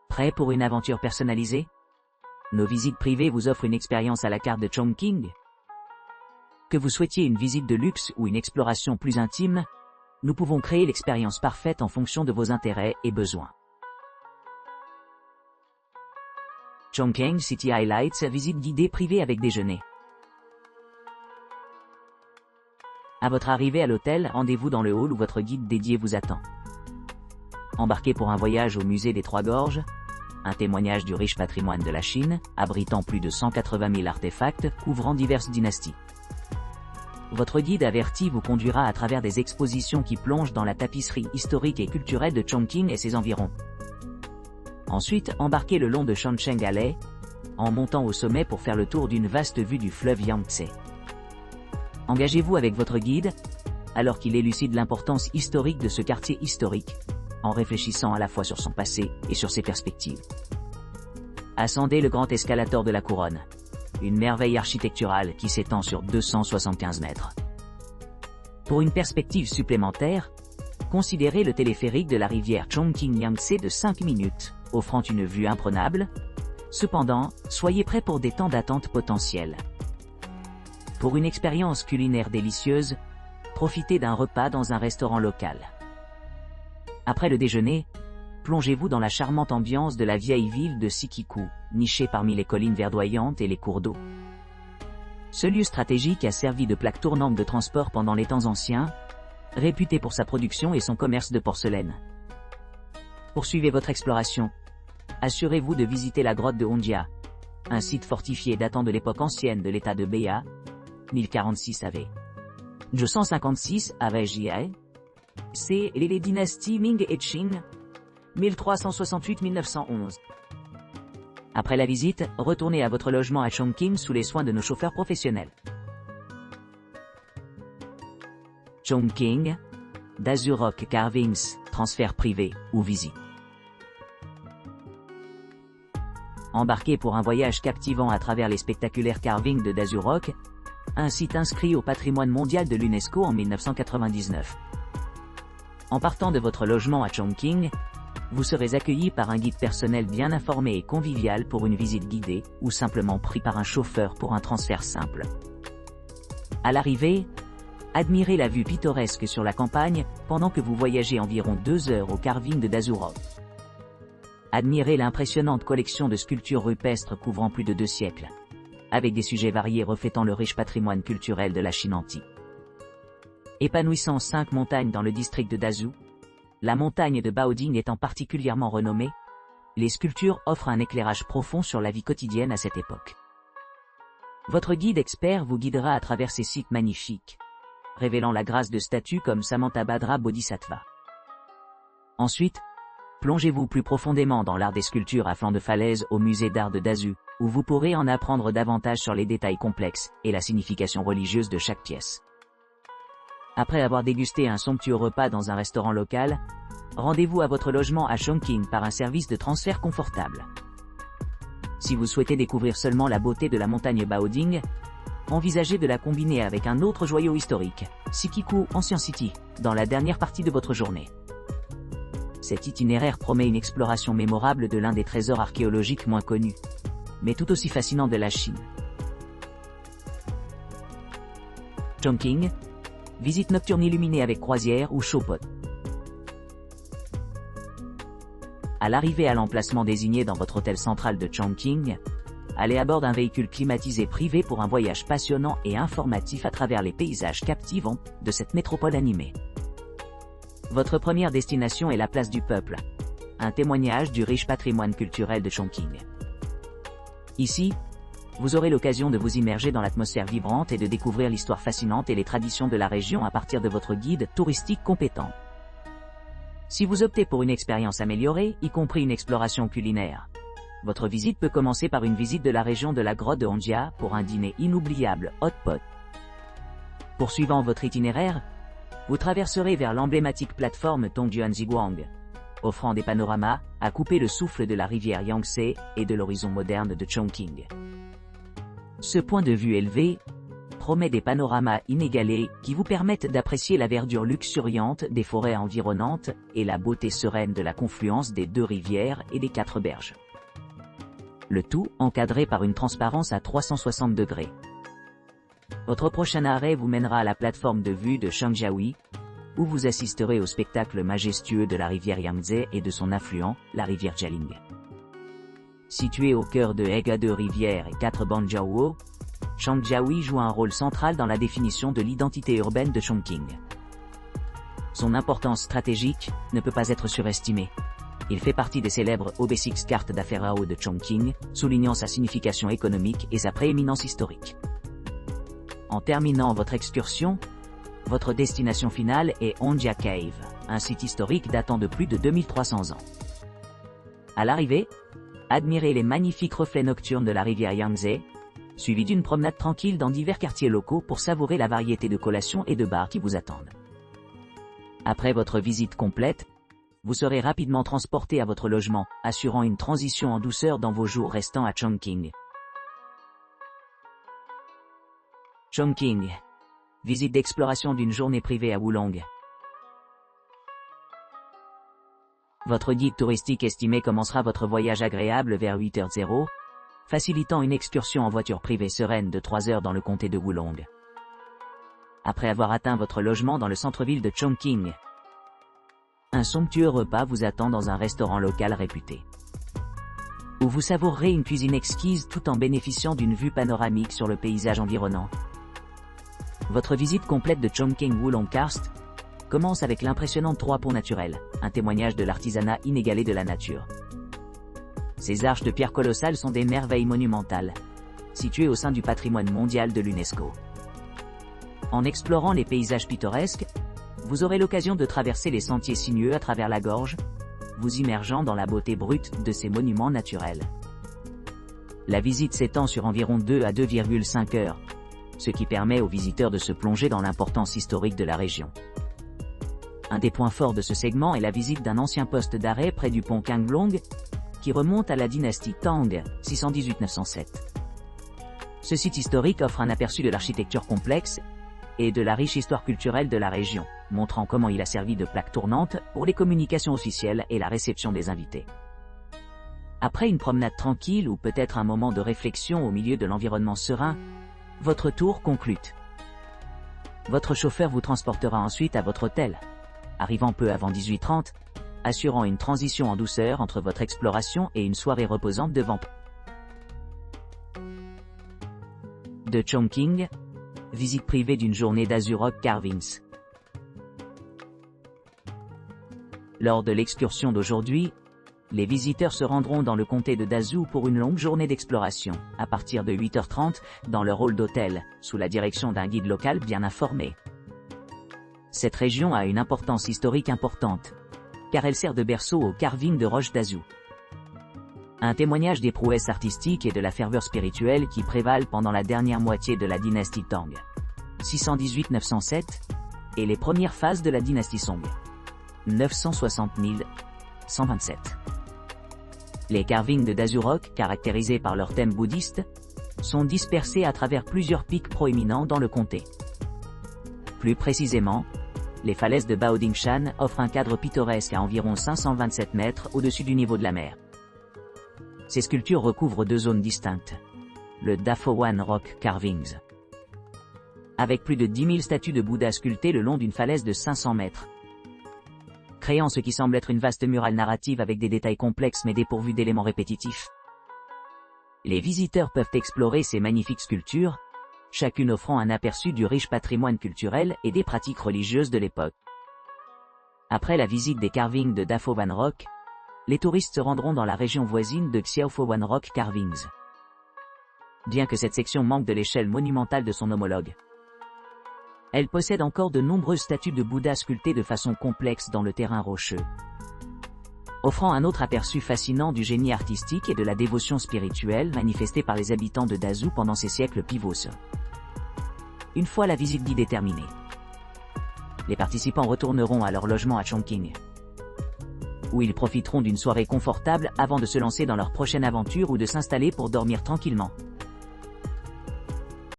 Prêt pour une aventure personnalisée? Nos visites privées vous offrent une expérience à la carte de Chongqing. Que vous souhaitiez une visite de luxe ou une exploration plus intime, nous pouvons créer l'expérience parfaite en fonction de vos intérêts et besoins. Chongqing City Highlights, visite guidée privée avec déjeuner. À votre arrivée à l'hôtel, rendez-vous dans le hall où votre guide dédié vous attend. Embarquez pour un voyage au musée des Trois Gorges, un témoignage du riche patrimoine de la Chine, abritant plus de 180 000 artefacts, couvrant diverses dynasties. Votre guide averti vous conduira à travers des expositions qui plongent dans la tapisserie historique et culturelle de Chongqing et ses environs. Ensuite, embarquez le long de Shansheng Alley, en montant au sommet pour faire le tour d'une vaste vue du fleuve Yangtze. Engagez-vous avec votre guide, alors qu'il élucide l'importance historique de ce quartier historique, en réfléchissant à la fois sur son passé et sur ses perspectives. Ascendez le grand escalator de la Couronne, une merveille architecturale qui s'étend sur 275 mètres. Pour une perspective supplémentaire, considérez le téléphérique de la rivière Chongqing Yangtze de 5 minutes, offrant une vue imprenable. Cependant, soyez prêts pour des temps d'attente potentiels. Pour une expérience culinaire délicieuse, profitez d'un repas dans un restaurant local. Après le déjeuner, plongez-vous dans la charmante ambiance de la vieille ville de Sikiku, nichée parmi les collines verdoyantes et les cours d'eau. Ce lieu stratégique a servi de plaque tournante de transport pendant les temps anciens, réputé pour sa production et son commerce de porcelaine. Poursuivez votre exploration. Assurez-vous de visiter la grotte de Hongjia, un site fortifié datant de l'époque ancienne de l'état de Beia, 1046 AV. 256 AV JA. C'est les dynasties Ming et Qing, 1368-1911. Après la visite, retournez à votre logement à Chongqing sous les soins de nos chauffeurs professionnels. Chongqing, d'Azur Rock Carvings, transfert privé ou visite. Embarquez pour un voyage captivant à travers les spectaculaires carvings de d'Azur Rock, un site inscrit au patrimoine mondial de l'UNESCO en 1999. En partant de votre logement à Chongqing, vous serez accueilli par un guide personnel bien informé et convivial pour une visite guidée, ou simplement pris par un chauffeur pour un transfert simple. À l'arrivée, admirez la vue pittoresque sur la campagne, pendant que vous voyagez environ 2 heures au carving de d'Azur Rock. Admirez l'impressionnante collection de sculptures rupestres couvrant plus de 2 siècles, avec des sujets variés reflétant le riche patrimoine culturel de la Chine antique. Épanouissant 5 montagnes dans le district de Dazhou, la montagne de Baoding étant particulièrement renommée, les sculptures offrent un éclairage profond sur la vie quotidienne à cette époque. Votre guide expert vous guidera à travers ces sites magnifiques, révélant la grâce de statues comme Samantabhadra Bodhisattva. Ensuite, plongez-vous plus profondément dans l'art des sculptures à flanc de falaise au musée d'art de Dazhou, où vous pourrez en apprendre davantage sur les détails complexes et la signification religieuse de chaque pièce. Après avoir dégusté un somptueux repas dans un restaurant local, rendez-vous à votre logement à Chongqing par un service de transfert confortable. Si vous souhaitez découvrir seulement la beauté de la montagne Baoding, envisagez de la combiner avec un autre joyau historique, Sikiku Ancient City, dans la dernière partie de votre journée. Cet itinéraire promet une exploration mémorable de l'un des trésors archéologiques moins connus, mais tout aussi fascinants de la Chine. Chongqing, visite nocturne illuminée avec croisière ou showpot. À l'arrivée à l'emplacement désigné dans votre hôtel central de Chongqing, allez à bord d'un véhicule climatisé privé pour un voyage passionnant et informatif à travers les paysages captivants de cette métropole animée. Votre première destination est la place du peuple, un témoignage du riche patrimoine culturel de Chongqing. Ici, vous aurez l'occasion de vous immerger dans l'atmosphère vibrante et de découvrir l'histoire fascinante et les traditions de la région à partir de votre guide touristique compétent. Si vous optez pour une expérience améliorée, y compris une exploration culinaire, votre visite peut commencer par une visite de la région de la grotte de Hongjia pour un dîner inoubliable hot pot. Poursuivant votre itinéraire, vous traverserez vers l'emblématique plateforme Tongjuan-Ziguang, offrant des panoramas à couper le souffle de la rivière Yangtze et de l'horizon moderne de Chongqing. Ce point de vue élevé, promet des panoramas inégalés qui vous permettent d'apprécier la verdure luxuriante des forêts environnantes et la beauté sereine de la confluence des 2 rivières et des 4 berges. Le tout encadré par une transparence à 360 degrés. Votre prochain arrêt vous mènera à la plateforme de vue de Changjiahui, où vous assisterez au spectacle majestueux de la rivière Yangtze et de son affluent, la rivière Jialing. Situé au cœur de Haiga 2 rivières et 4 Banjiaohuo, Changjiahui joue un rôle central dans la définition de l'identité urbaine de Chongqing. Son importance stratégique ne peut pas être surestimée. Il fait partie des célèbres Obesix cartes d'affaires de Chongqing, soulignant sa signification économique et sa prééminence historique. En terminant votre excursion, votre destination finale est Hongjia Cave, un site historique datant de plus de 2300 ans. À l'arrivée, admirez les magnifiques reflets nocturnes de la rivière Yangtze, suivi d'une promenade tranquille dans divers quartiers locaux pour savourer la variété de collations et de bars qui vous attendent. Après votre visite complète, vous serez rapidement transporté à votre logement, assurant une transition en douceur dans vos jours restants à Chongqing. Chongqing. Visite d'exploration d'une journée privée à Wulong. Votre guide touristique estimé commencera votre voyage agréable vers 8h00, facilitant une excursion en voiture privée sereine de 3 heures dans le comté de Wulong. Après avoir atteint votre logement dans le centre-ville de Chongqing, un somptueux repas vous attend dans un restaurant local réputé, où vous savourerez une cuisine exquise tout en bénéficiant d'une vue panoramique sur le paysage environnant. Votre visite complète de Chongqing Wulong Karst commence avec l'impressionnante 3 ponts naturels, un témoignage de l'artisanat inégalé de la nature. Ces arches de pierre colossales sont des merveilles monumentales, situées au sein du patrimoine mondial de l'UNESCO. En explorant les paysages pittoresques, vous aurez l'occasion de traverser les sentiers sinueux à travers la gorge, vous immergeant dans la beauté brute de ces monuments naturels. La visite s'étend sur environ 2 à 2,5 heures, ce qui permet aux visiteurs de se plonger dans l'importance historique de la région. Un des points forts de ce segment est la visite d'un ancien poste d'arrêt près du pont Kanglong, qui remonte à la dynastie Tang, 618-907. Ce site historique offre un aperçu de l'architecture complexe et de la riche histoire culturelle de la région, montrant comment il a servi de plaque tournante pour les communications officielles et la réception des invités. Après une promenade tranquille ou peut-être un moment de réflexion au milieu de l'environnement serein, votre tour conclut. Votre chauffeur vous transportera ensuite à votre hôtel, arrivant peu avant 18h30, assurant une transition en douceur entre votre exploration et une soirée reposante devant. De Chongqing, visite privée d'une journée d'Azurok Carvings. Lors de l'excursion d'aujourd'hui, les visiteurs se rendront dans le comté de Dazhou pour une longue journée d'exploration, à partir de 8h30, dans leur hall d'hôtel, sous la direction d'un guide local bien informé. Cette région a une importance historique importante, car elle sert de berceau au carving de roche d'Azhou. Un témoignage des prouesses artistiques et de la ferveur spirituelle qui prévalent pendant la dernière moitié de la dynastie Tang, 618-907, et les premières phases de la dynastie Song, 960-1127. Les carvings de Dazurok, caractérisés par leur thème bouddhiste, sont dispersés à travers plusieurs pics proéminents dans le comté. Plus précisément, les falaises de Baodingshan offrent un cadre pittoresque à environ 527 mètres au-dessus du niveau de la mer. Ces sculptures recouvrent 2 zones distinctes, le Dafowan Rock Carvings, avec plus de 10 000 statues de Bouddha sculptées le long d'une falaise de 500 mètres, créant ce qui semble être une vaste muraille narrative avec des détails complexes mais dépourvus d'éléments répétitifs. Les visiteurs peuvent explorer ces magnifiques sculptures, chacune offrant un aperçu du riche patrimoine culturel et des pratiques religieuses de l'époque. Après la visite des carvings de Dafowan Rock, les touristes se rendront dans la région voisine de Xiaofowan Rock Carvings. Bien que cette section manque de l'échelle monumentale de son homologue, elle possède encore de nombreuses statues de Bouddha sculptées de façon complexe dans le terrain rocheux, offrant un autre aperçu fascinant du génie artistique et de la dévotion spirituelle manifestée par les habitants de Dazhou pendant ces siècles pivots. Une fois la visite guidée terminée, les participants retourneront à leur logement à Chongqing, où ils profiteront d'une soirée confortable avant de se lancer dans leur prochaine aventure ou de s'installer pour dormir tranquillement.